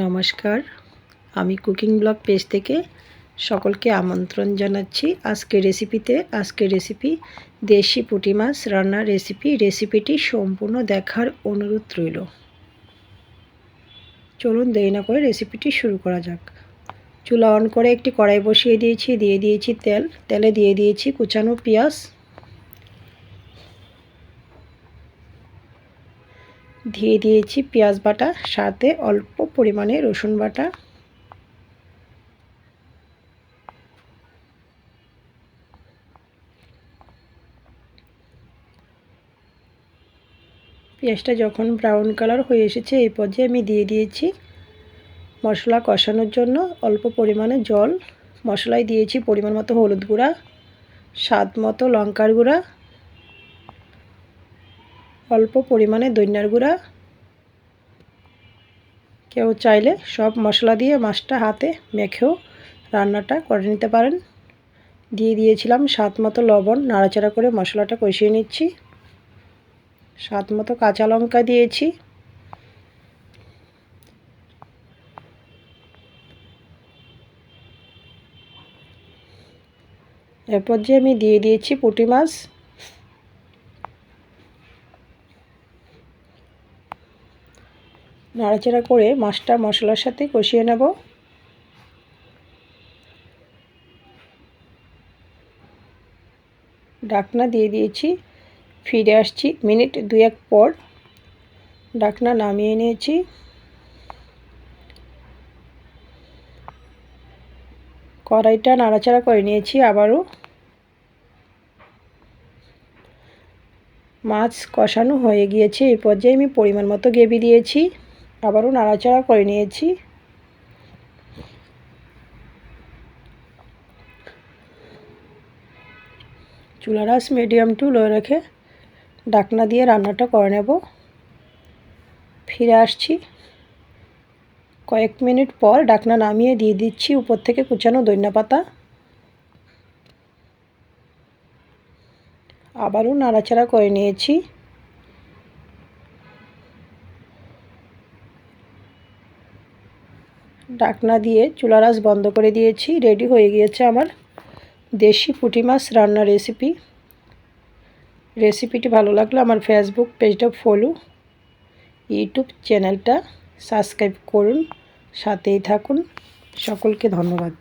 নমস্কার, আমি cooking blog page থেকে সকলকে আমন্ত্রণ জানাচ্ছি। আজকের রেসিপি দেশি পুঁটি মাছ রান্নার রেসিপিটি সম্পূর্ণ দেখার অনুরোধ রইল। চলুন দেরি না করে রেসিপিটি শুরু করা যাক। চুলা অন করে একটি কড়াই বসিয়ে দিয়েছি, তেলে দিয়ে দিয়েছি কুচানো পেঁয়াজ, দিয়ে দিয়েছি পেঁয়াজ বাটা, সাথে অল্প পরিমাণে রসুন বাটা, পেঁয়াজটা যখন ব্রাউন কালার হয়ে এসেছে এই পর্যায়ে আমি দিয়ে দিয়েছি মশলা কষানোর জন্য অল্প পরিমাণে জল। মশলায় দিয়েছি পরিমাণ মতো হলুদ গুঁড়া, স্বাদ মতো লঙ্কার গুঁড়া, অল্প পরিমাণে ধনিয়ার গুঁড়া। কেউ চাইলে সব মশলা দিয়ে মাছটা হাতে মেখেও রান্নাটা করে নিতে পারেন। দিয়ে দিয়েছিলাম স্বাদ মতো লবণ, নাড়াচাড়া করে মশলাটা কষিয়ে নিচ্ছি। স্বাদ মতো কাঁচা লঙ্কা দিয়েছি। এরপর যে আমি দিয়ে দিয়েছি পুঁটি মাছ। নাড়াচাড়া করে মাছটা মশলার সাথে কষিয়ে নেব। ঢাকনা দিয়ে দিয়েছি, ফিরে আসছি মিনিট দুয়েক পর। ঢাকনা নামিয়ে নিয়েছি। কড়াইটা নাড়াচাড়া করে নিয়েছি আবারও। মাছ কষানো হয়ে গিয়েছে এই পর্যায়ে আমি পরিমাণ মতো গ্রেভি দিয়েছি, আবারও নাড়াচাড়া করে নিয়েছি। চুলার আঁচ মিডিয়াম টু লো রেখে ঢাকনা দিয়ে রান্নাটা করে নেব। ফিরে আসছি কয়েক মিনিট পর। ঢাকনা নামিয়ে দিয়ে দিচ্ছি উপর থেকে কুচানো ধনিয়া পাতা। আবারও নাড়াচাড়া করে নিয়েছি। ঢাকনা দিয়ে চুলার আঁচ বন্ধ করে দিয়েছি। রেডি হয়ে গিয়েছে আমার দেশি পুঁটি মাছ রান্নার রেসিপিটি ভালো লাগলে আমার ফেসবুক পেজটা ফলো, ইউটিউব চ্যানেলটা সাবস্ক্রাইব করুন, সাথেই থাকুন। সকলকে ধন্যবাদ।